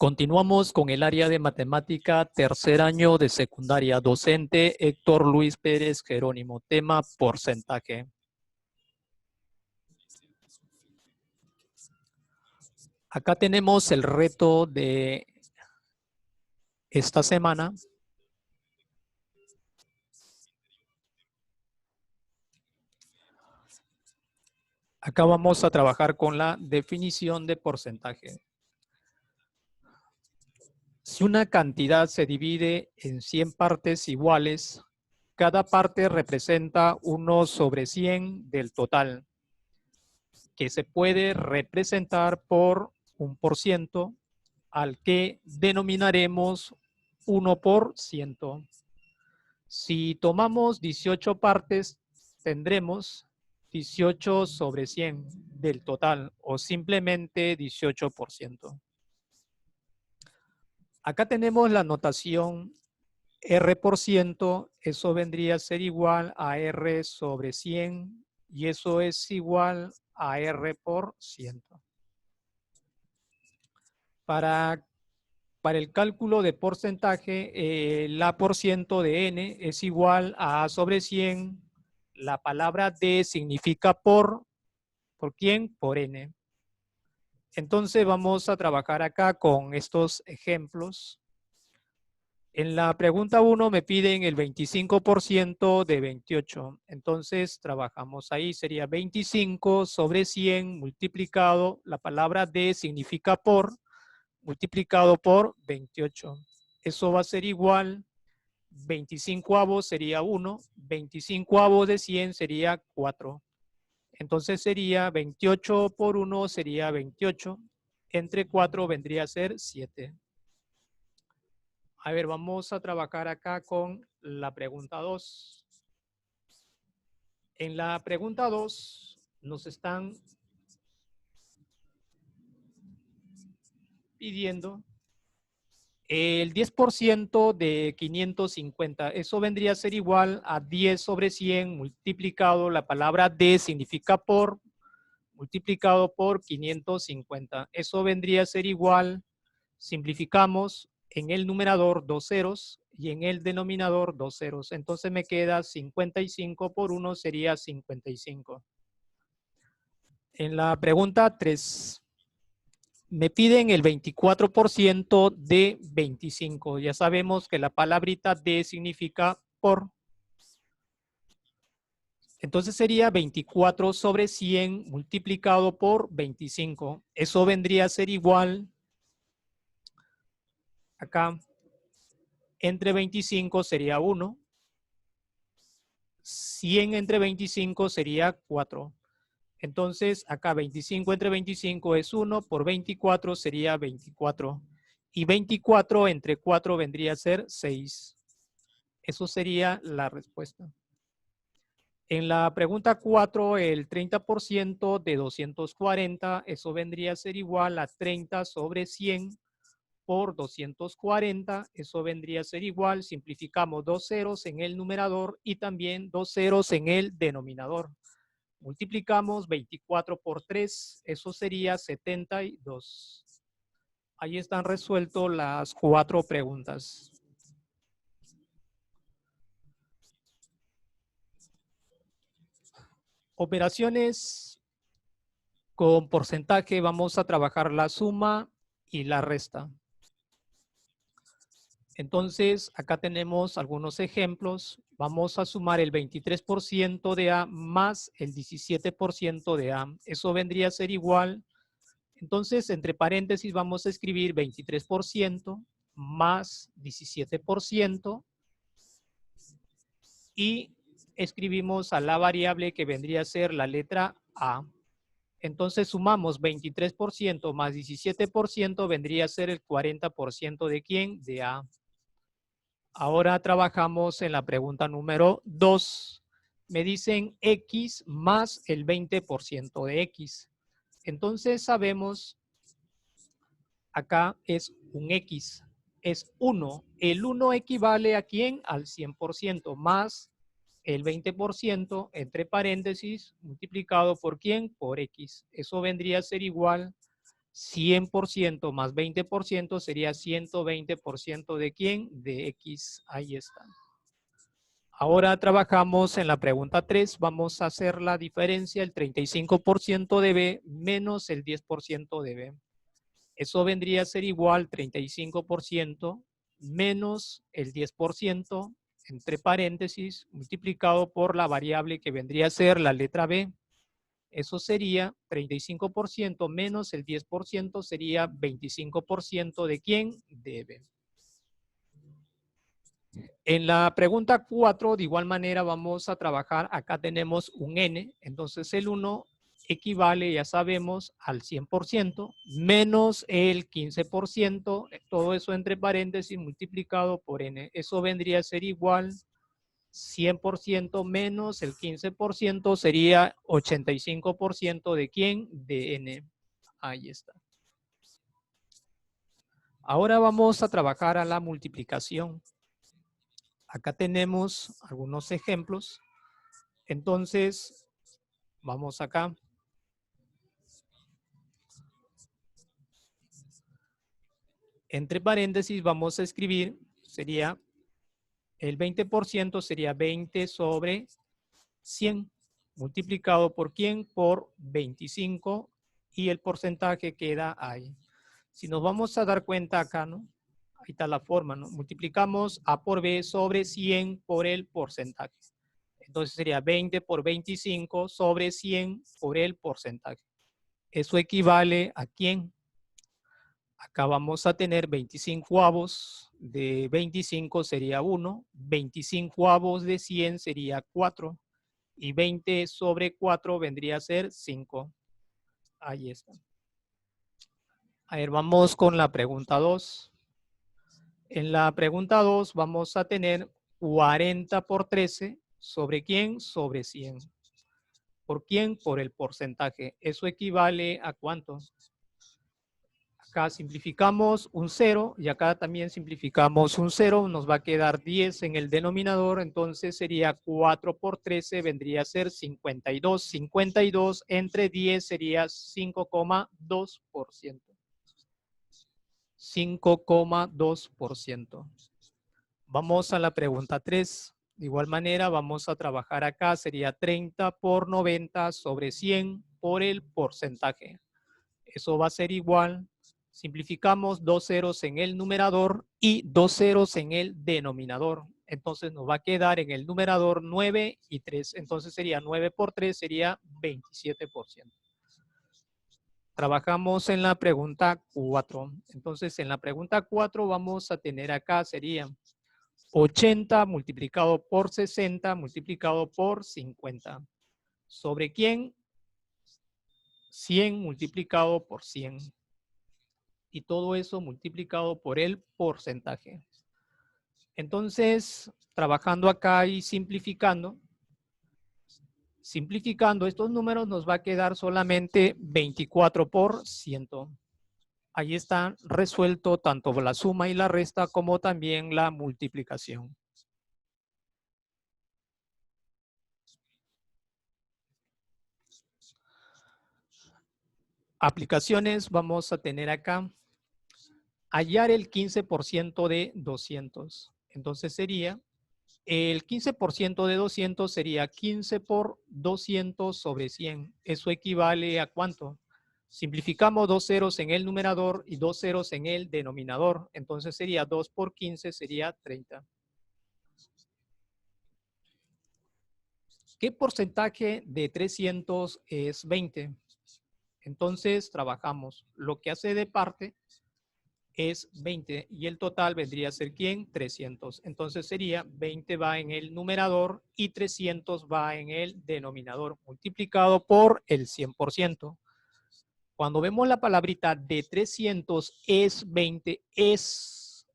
Continuamos con el área de matemática, tercer año de secundaria. Docente Héctor Luis Pérez Jerónimo. Tema porcentaje. Acá tenemos el reto de esta semana. Acá vamos a trabajar con la definición de porcentaje. Si una cantidad se divide en 100 partes iguales, cada parte representa 1 sobre 100 del total, que se puede representar por un por ciento, al que denominaremos 1%. Si tomamos 18 partes, tendremos 18 sobre 100 del total, o simplemente 18%. Acá tenemos la notación R%, eso vendría a ser igual a R sobre 100, y eso es igual a R%. Para el cálculo de porcentaje, el A por ciento de N es igual a sobre 100. La palabra D significa ¿por quién? Por N. Entonces vamos a trabajar acá con estos ejemplos. En la pregunta 1 me piden el 25% de 28. Entonces trabajamos ahí. Sería 25 sobre 100 multiplicado. La palabra D significa por, multiplicado por 28. Eso va a ser igual, 25avos sería 1, 25avos de 100 sería 4. Entonces sería 28 por 1 sería 28. Entre 4 vendría a ser 7. A ver, vamos a trabajar acá con la pregunta 2. En la pregunta 2 nos están pidiendo el 10% de 550. Eso vendría a ser igual a 10 sobre 100 multiplicado. La palabra D significa por, multiplicado por 550. Eso vendría a ser igual, simplificamos, en el numerador 2 ceros y en el denominador 2 ceros. Entonces me queda 55 por 1 sería 55. En la pregunta 3, me piden el 24% de 25. Ya sabemos que la palabrita de significa por. Entonces sería 24 sobre 100 multiplicado por 25. Eso vendría a ser igual, acá, entre 25 sería 1. 100 entre 25 sería 4. Entonces, acá 25 entre 25 es 1, por 24 sería 24. Y 24 entre 4 vendría a ser 6. Eso sería la respuesta. En la pregunta 4, el 30% de 240, eso vendría a ser igual a 30 sobre 100 por 240. Eso vendría a ser igual, simplificamos 2 ceros en el numerador y también 2 ceros en el denominador. Multiplicamos 24 por 3, eso sería 72. Ahí están resueltas las 4 preguntas. Operaciones con porcentaje, vamos a trabajar la suma y la resta. Entonces, acá tenemos algunos ejemplos. Vamos a sumar el 23% de A más el 17% de A. Eso vendría a ser igual. Entonces, entre paréntesis vamos a escribir 23% más 17% y escribimos a la variable que vendría a ser la letra A. Entonces sumamos 23% más 17% vendría a ser el 40% de ¿quién? De A. Ahora trabajamos en la pregunta número 2. Me dicen X más el 20% de X. Entonces sabemos, acá es un X, es 1. El 1 equivale a ¿quién? Al 100% más el 20% entre paréntesis multiplicado por ¿quién? Por X. Eso vendría a ser igual 100% más 20% sería 120% de ¿quién? De X. Ahí está. Ahora trabajamos en la pregunta 3. Vamos a hacer la diferencia, el 35% de B menos el 10% de B. Eso vendría a ser igual 35% menos el 10% entre paréntesis multiplicado por la variable que vendría a ser la letra B. Eso sería 35% menos el 10% sería 25% de ¿quién? De B. En la pregunta 4, de igual manera vamos a trabajar, acá tenemos un N, entonces el 1 equivale, ya sabemos, al 100% menos el 15%, todo eso entre paréntesis multiplicado por N. Eso vendría a ser igual 100% menos el 15% sería 85% de ¿quién? De N. Ahí está. Ahora vamos a trabajar a la multiplicación. Acá tenemos algunos ejemplos. Entonces, vamos acá. Entre paréntesis vamos a escribir, sería el 20% sería 20 sobre 100 multiplicado por ¿quién? Por 25 y el porcentaje queda ahí. Si nos vamos a dar cuenta acá, ¿no? Ahí está la forma, ¿no? Multiplicamos A por B sobre 100 por el porcentaje. Entonces sería 20 por 25 sobre 100 por el porcentaje. Eso equivale a ¿quién? Acá vamos a tener 25 avos de 25 sería 1, 25 avos de 100 sería 4 y 20 sobre 4 vendría a ser 5. Ahí está. A ver, vamos con la pregunta 2. En la pregunta 2 vamos a tener 40 por 13 sobre ¿quién? Sobre 100. ¿Por quién? Por el porcentaje. ¿Eso equivale a cuánto? Acá simplificamos un 0 y acá también simplificamos un 0. Nos va a quedar 10 en el denominador. Entonces sería 4 por 13 vendría a ser 52. 52 entre 10 sería 5,2%. 5,2%. Vamos a la pregunta 3. De igual manera vamos a trabajar acá. Sería 30 por 90 sobre 100 por el porcentaje. Eso va a ser igual. Simplificamos 2 ceros en el numerador y 2 ceros en el denominador. Entonces nos va a quedar en el numerador 9 y 3. Entonces sería 9 por 3 sería 27%. Trabajamos en la pregunta 4. Entonces en la pregunta 4 vamos a tener acá sería 80 multiplicado por 60 multiplicado por 50. ¿Sobre quién? 100 multiplicado por 100. Y todo eso multiplicado por el porcentaje. Entonces, trabajando acá y simplificando estos números nos va a quedar solamente 24%. Ahí está resuelto tanto la suma y la resta como también la multiplicación. Aplicaciones vamos a tener acá. Hallar el 15% de 200. Entonces sería, el 15% de 200 sería 15 por 200 sobre 100. ¿Eso equivale a cuánto? Simplificamos 2 ceros en el numerador y 2 ceros en el denominador. Entonces sería 2 por 15 sería 30. ¿Qué porcentaje de 300 es 20? Entonces trabajamos. Lo que hace de parte es 20 y el total vendría a ser ¿quién? 300. Entonces sería 20 va en el numerador y 300 va en el denominador multiplicado por el 100%. Cuando vemos la palabrita de 300 es 20, es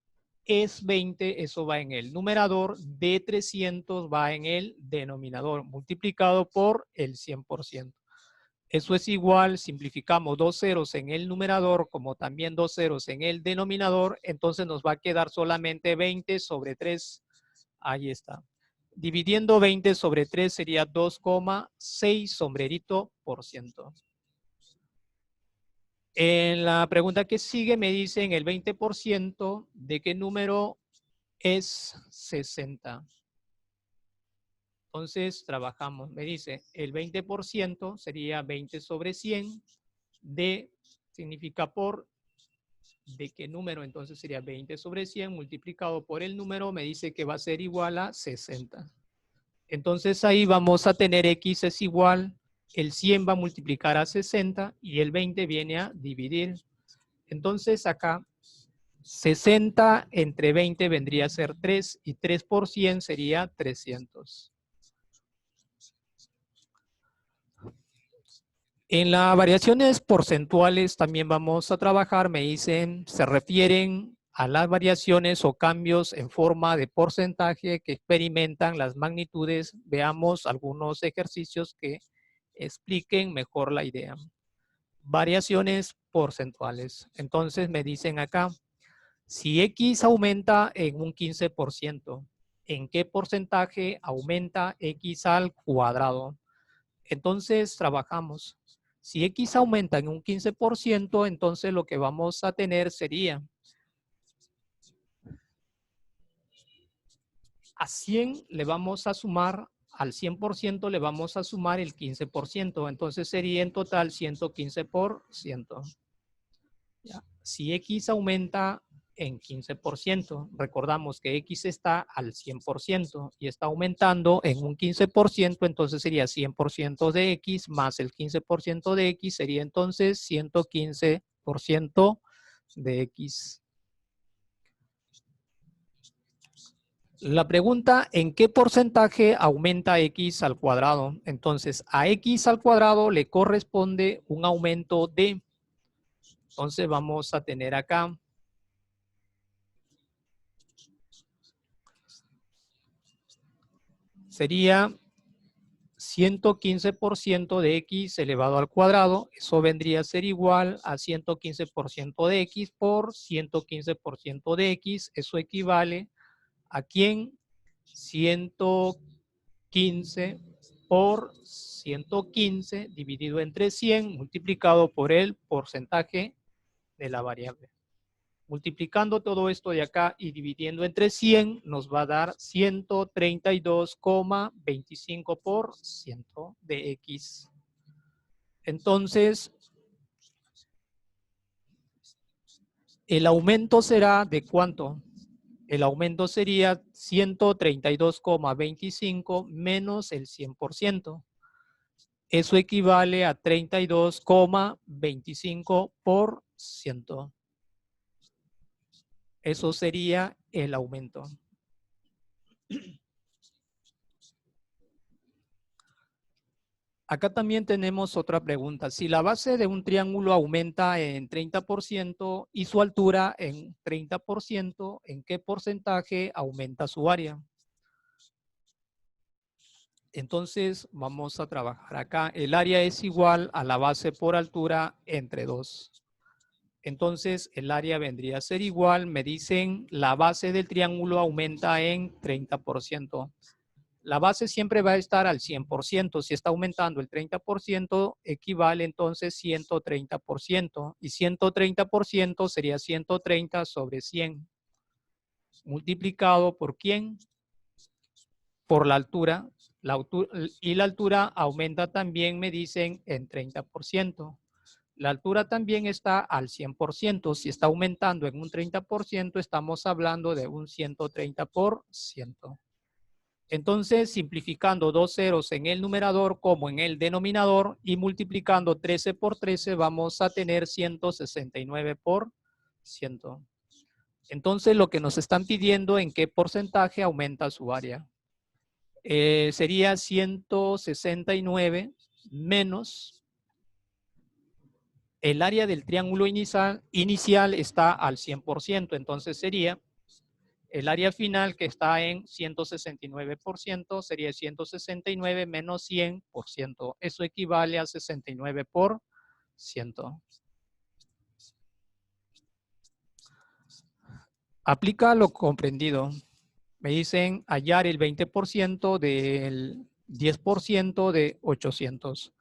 20, eso va en el numerador, de 300 va en el denominador multiplicado por el 100%. Eso es igual, simplificamos 2 ceros en el numerador como también 2 ceros en el denominador, entonces nos va a quedar solamente 20 sobre 3. Ahí está. Dividiendo 20 sobre 3 sería 2,6 sombrerito por ciento. En la pregunta que sigue me dicen el 20% de qué número es 60. Entonces trabajamos, me dice el 20% sería 20 sobre 100 de, significa por, ¿de qué número? Entonces sería 20 sobre 100 multiplicado por el número, me dice que va a ser igual a 60. Entonces ahí vamos a tener x es igual, el 100 va a multiplicar a 60 y el 20 viene a dividir. Entonces acá 60 entre 20 vendría a ser 3 y 3 por 100 sería 300. En las variaciones porcentuales también vamos a trabajar, me dicen, se refieren a las variaciones o cambios en forma de porcentaje que experimentan las magnitudes. Veamos algunos ejercicios que expliquen mejor la idea. Variaciones porcentuales. Entonces me dicen acá, si X aumenta en un 15%, ¿en qué porcentaje aumenta X al cuadrado? Entonces trabajamos. Si X aumenta en un 15%, entonces lo que vamos a tener sería a 100 le vamos a sumar, al 100% le vamos a sumar el 15%. Entonces sería en total 115%. ¿Ya? Si X aumenta en 15%, recordamos que X está al 100% y está aumentando en un 15%, entonces sería 100% de X más el 15% de X, sería entonces 115% de X. La pregunta, ¿en qué porcentaje aumenta X al cuadrado? Entonces, a X al cuadrado le corresponde un aumento de, entonces vamos a tener acá sería 115% de X elevado al cuadrado. Eso vendría a ser igual a 115% de X por 115% de X. Eso equivale a ¿quién? 115 por 115 dividido entre 100 multiplicado por el porcentaje de la variable. Multiplicando todo esto de acá y dividiendo entre 100, nos va a dar 132,25% de X. Entonces, el aumento será ¿de cuánto? El aumento sería 132,25 menos el 100%. Eso equivale a 32,25%. Eso sería el aumento. Acá también tenemos otra pregunta. Si la base de un triángulo aumenta en 30% y su altura en 30%, ¿en qué porcentaje aumenta su área? Entonces vamos a trabajar acá. El área es igual a la base por altura entre 2. Entonces el área vendría a ser igual. Me dicen la base del triángulo aumenta en 30%. La base siempre va a estar al 100%. Si está aumentando el 30%, equivale entonces 130%. Y 130% sería 130 sobre 100. Multiplicado por ¿quién? Por la altura. Y la altura aumenta también, me dicen, en 30%. La altura también está al 100%. Si está aumentando en un 30%, estamos hablando de un 130%. Entonces, simplificando dos ceros en el numerador como en el denominador y multiplicando 13 por 13, vamos a tener 169%. Entonces, lo que nos están pidiendo en qué porcentaje aumenta su área. Sería 169 menos el área del triángulo inicial está al 100%, entonces sería el área final que está en 169%, sería 169 menos 100%. Eso equivale a 69%. Aplica lo comprendido. Me dicen hallar el 20% del 10% de 800.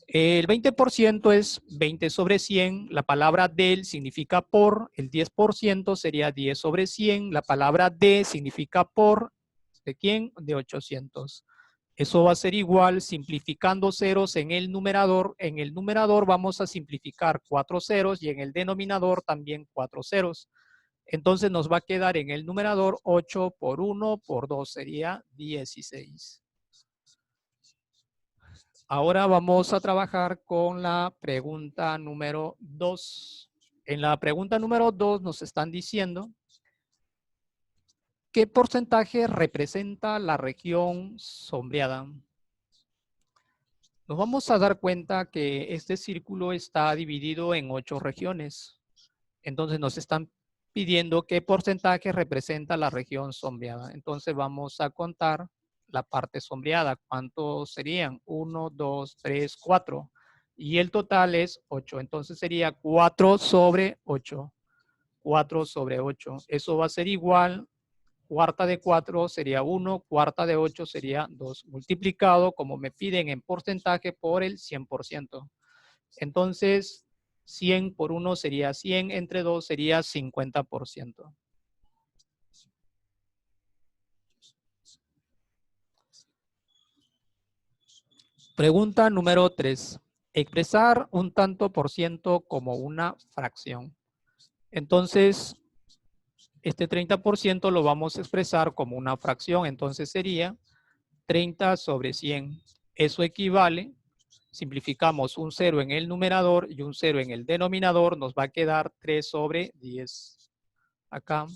El 20% es 20 sobre 100, la palabra del significa por, el 10% sería 10 sobre 100, la palabra de significa por, ¿de quién? De 800. Eso va a ser igual, simplificando ceros en el numerador vamos a simplificar 4 ceros y en el denominador también 4 ceros. Entonces nos va a quedar en el numerador 8 por 1 por 2 sería 16. Ahora vamos a trabajar con la pregunta número 2. En la pregunta número 2 nos están diciendo ¿qué porcentaje representa la región sombreada? Nos vamos a dar cuenta que este círculo está dividido en 8 regiones. Entonces nos están pidiendo qué porcentaje representa la región sombreada. Entonces vamos a contar la parte sombreada. ¿Cuántos serían? 1, 2, 3, 4. Y el total es 8. Entonces sería 4 sobre 8. 4 sobre 8. Eso va a ser igual. Cuarta de 4 sería 1. Cuarta de 8 sería 2. Multiplicado, como me piden en porcentaje, por el 100%. Entonces, 100 por 1 sería 100, entre 2 sería 50%. Pregunta número 3. Expresar un tanto por ciento como una fracción. Entonces, este 30% lo vamos a expresar como una fracción. Entonces sería 30 sobre 100. Eso equivale, simplificamos un 0 en el numerador y un 0 en el denominador, nos va a quedar 3 sobre 10. Acá.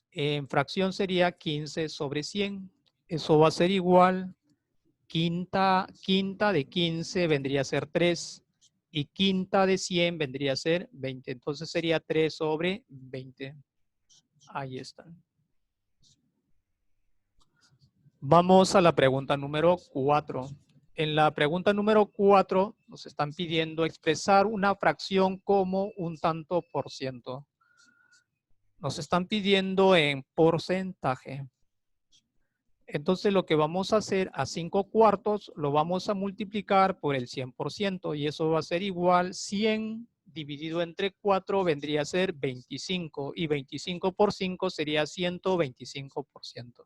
En fracción sería 15 sobre 100. Eso va a ser igual. Quinta de 15 vendría a ser 3. Y quinta de 100 vendría a ser 20. Entonces sería 3 sobre 20. Ahí está. Vamos a la pregunta número 4. En la pregunta número 4 nos están pidiendo expresar una fracción como un tanto por ciento. Nos están pidiendo en porcentaje. Entonces lo que vamos a hacer a 5 cuartos lo vamos a multiplicar por el 100% y eso va a ser igual 100 dividido entre 4 vendría a ser 25 y 25 por 5 sería 125%.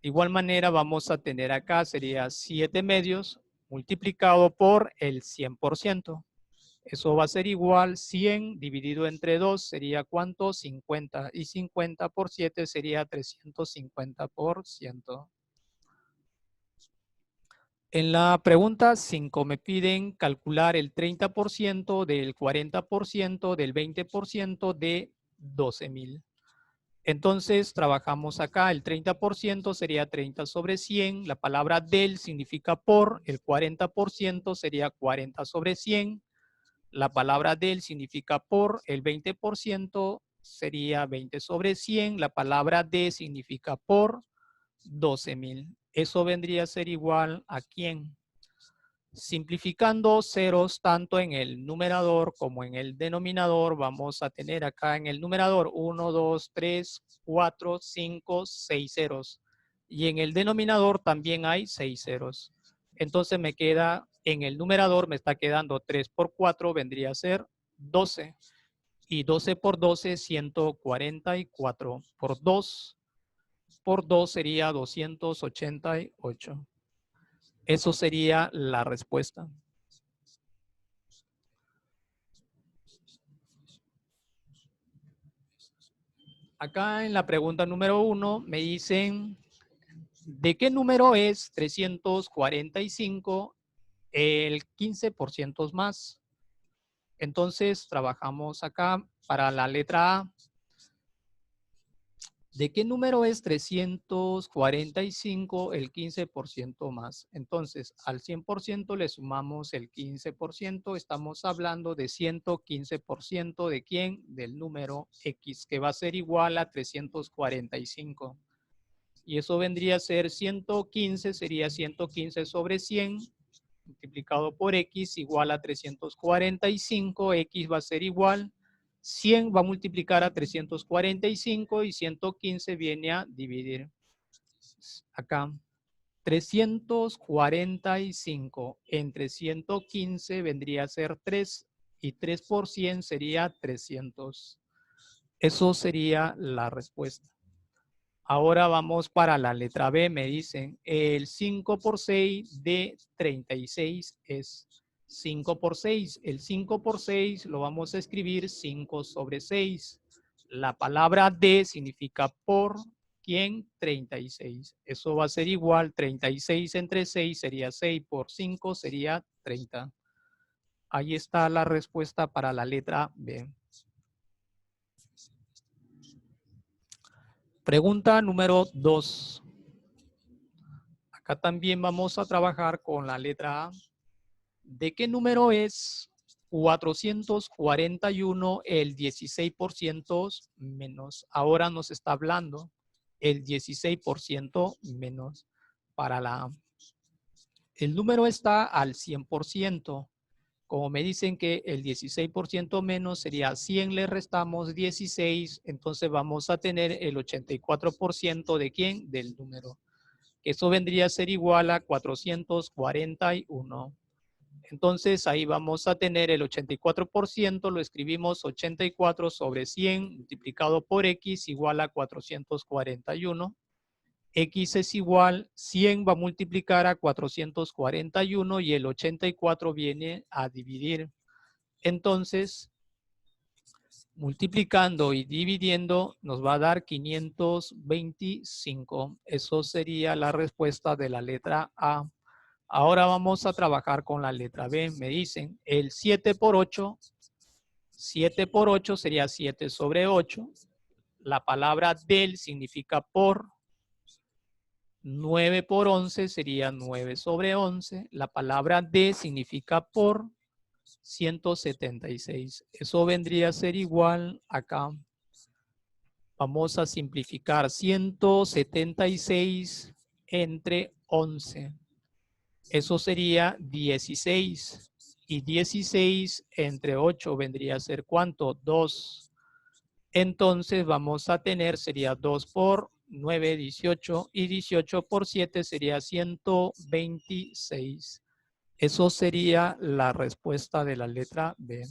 De igual manera vamos a tener acá sería 7 medios multiplicado por el 100%. Eso va a ser igual 100 dividido entre 2 sería ¿cuánto? 50. Y 50 por 7 sería 350%. En la pregunta 5 me piden calcular el 30% del 40% del 20% de 12,000. Entonces trabajamos acá, el 30% sería 30 sobre 100, la palabra del significa por, el 40% sería 40 sobre 100, la palabra del significa por, el 20% sería 20 sobre 100, la palabra de significa por 12,000. Eso vendría a ser igual a ¿quién? Simplificando ceros tanto en el numerador como en el denominador, vamos a tener acá en el numerador 1, 2, 3, 4, 5, 6 ceros. Y en el denominador también hay 6 ceros. Entonces me queda, en el numerador me está quedando 3 por 4, vendría a ser 12. Y 12 por 12, 144. Por 2 sería 288. Eso sería la respuesta. Acá en la pregunta número 1 me dicen, ¿de qué número es 345 el 15% más? Entonces trabajamos acá para la letra A. ¿De qué número es 345 el 15% más? Entonces, al 100% le sumamos el 15%, estamos hablando de 115% de quién? Del número X, que va a ser igual a 345. Y eso vendría a ser 115, sería 115 sobre 100, multiplicado por X igual a 345, X va a ser igual 100 va a multiplicar a 345 y 115 viene a dividir acá. 345 entre 115 vendría a ser 3 y 3 por 100 sería 300. Eso sería la respuesta. Ahora vamos para la letra B. Me dicen, el 5 por 6 de 36 es 5 por 6. El 5 por 6 lo vamos a escribir 5 sobre 6. La palabra de significa por. ¿Quién? 36. Eso va a ser igual. 36 entre 6 sería 6 por 5 sería 30. Ahí está la respuesta para la letra B. Pregunta número 2. Acá también vamos a trabajar con la letra A. ¿De qué número es 441 el 16% menos? Ahora nos está hablando el 16% menos para la A. El número está al 100%. Como me dicen que el 16% menos sería 100, le restamos 16, entonces vamos a tener el 84% de ¿quién? Del número. Eso vendría a ser igual a 441. Entonces ahí vamos a tener el 84%, lo escribimos 84 sobre 100 multiplicado por X igual a 441. X es igual, 100 va a multiplicar a 441 y el 84 viene a dividir. Entonces, multiplicando y dividiendo nos va a dar 525. Eso sería la respuesta de la letra A. Ahora vamos a trabajar con la letra B. Me dicen el 7 por 8. 7 por 8 sería 7 sobre 8. La palabra del significa por. 9 por 11 sería 9 sobre 11. La palabra de significa por. 176. Eso vendría a ser igual acá. Vamos a simplificar 176 entre 11. Eso sería 16. Y 16 entre 8 vendría a ser ¿cuánto? 2. Entonces vamos a tener, sería 2 por 9, 18. Y 18 por 7 sería 126. Eso sería la respuesta de la letra B.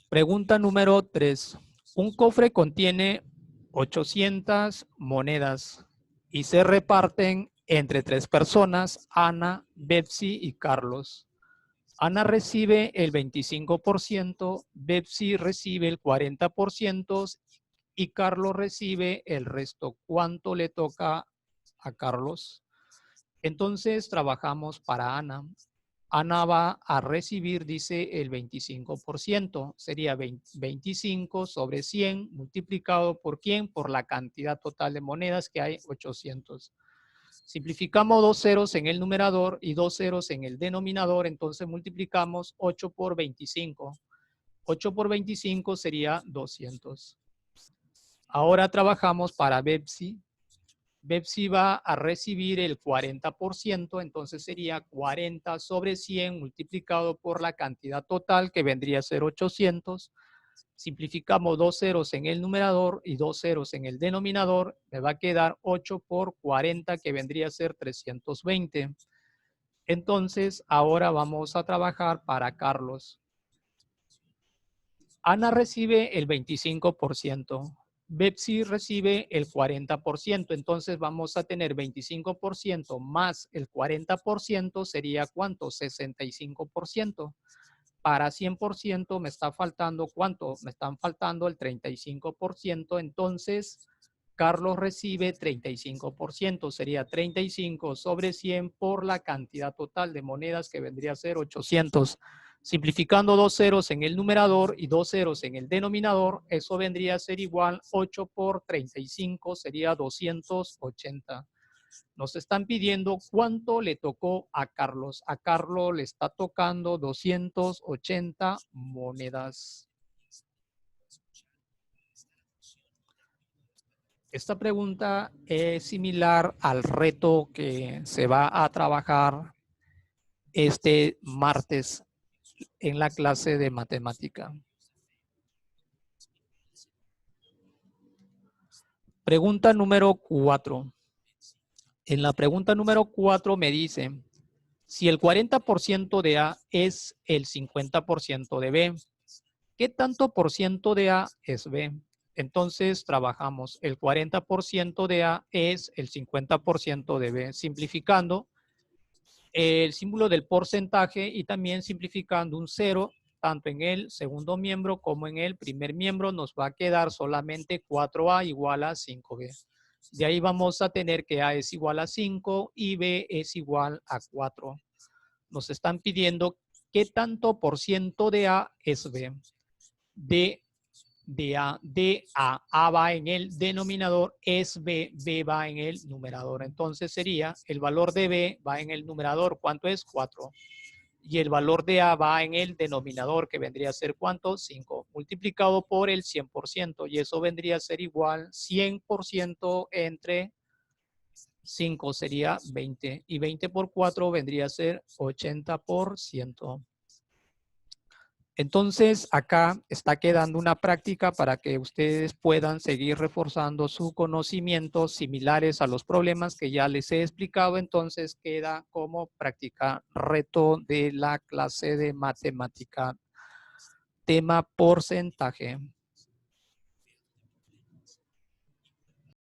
Pregunta número 3. Un cofre contiene 800 monedas y se reparten entre 3 personas, Ana, Betsy y Carlos. Ana recibe el 25%, Betsy recibe el 40% y Carlos recibe el resto. ¿Cuánto le toca a Carlos? Entonces trabajamos para Ana. Ana va a recibir, dice, el 25%. Sería 25 sobre 100 multiplicado por ¿quién? Por la cantidad total de monedas que hay, 800. Simplificamos 2 ceros en el numerador y 2 ceros en el denominador. Entonces multiplicamos 8 por 25. 8 por 25 sería 200. Ahora trabajamos para Betsy. Betsy va a recibir el 40%, entonces sería 40 sobre 100 multiplicado por la cantidad total que vendría a ser 800. Simplificamos 2 ceros en el numerador y 2 ceros en el denominador. Me va a quedar 8 por 40 que vendría a ser 320. Entonces ahora vamos a trabajar para Carlos. Ana recibe el 25%. Betsy recibe el 40%, entonces vamos a tener 25% más el 40% sería ¿cuánto? 65%. Para 100% me está faltando ¿cuánto? Me están faltando el 35%, entonces Carlos recibe 35%, sería 35 sobre 100 por la cantidad total de monedas que vendría a ser 800. Simplificando 2 ceros en el numerador y 2 ceros en el denominador, eso vendría a ser igual 8 por 35, sería 280. Nos están pidiendo cuánto le tocó a Carlos. A Carlos le está tocando 280 monedas. Esta pregunta es similar al reto que se va a trabajar este martes en la clase de matemática. Pregunta número 4. En la pregunta número 4 me dice, si el 40% de A es el 50% de B, ¿qué tanto por ciento de A es B? Entonces trabajamos, el 40% de A es el 50% de B, simplificando el símbolo del porcentaje y también simplificando un 0, tanto en el segundo miembro como en el primer miembro, nos va a quedar solamente 4A igual a 5B. De ahí vamos a tener que A es igual a 5 y B es igual a 4. Nos están pidiendo qué tanto por ciento de A es B. A va en el denominador, es B, B va en el numerador. Entonces sería, el valor de B va en el numerador, ¿cuánto es? 4. Y el valor de A va en el denominador, que vendría a ser ¿cuánto? 5, multiplicado por el 100%, y eso vendría a ser igual 100% entre 5 sería 20, y 20 por 4 vendría a ser 80%. Entonces, acá está quedando una práctica para que ustedes puedan seguir reforzando su conocimiento similares a los problemas que ya les he explicado. Entonces, queda como práctica reto de la clase de matemática, tema porcentaje.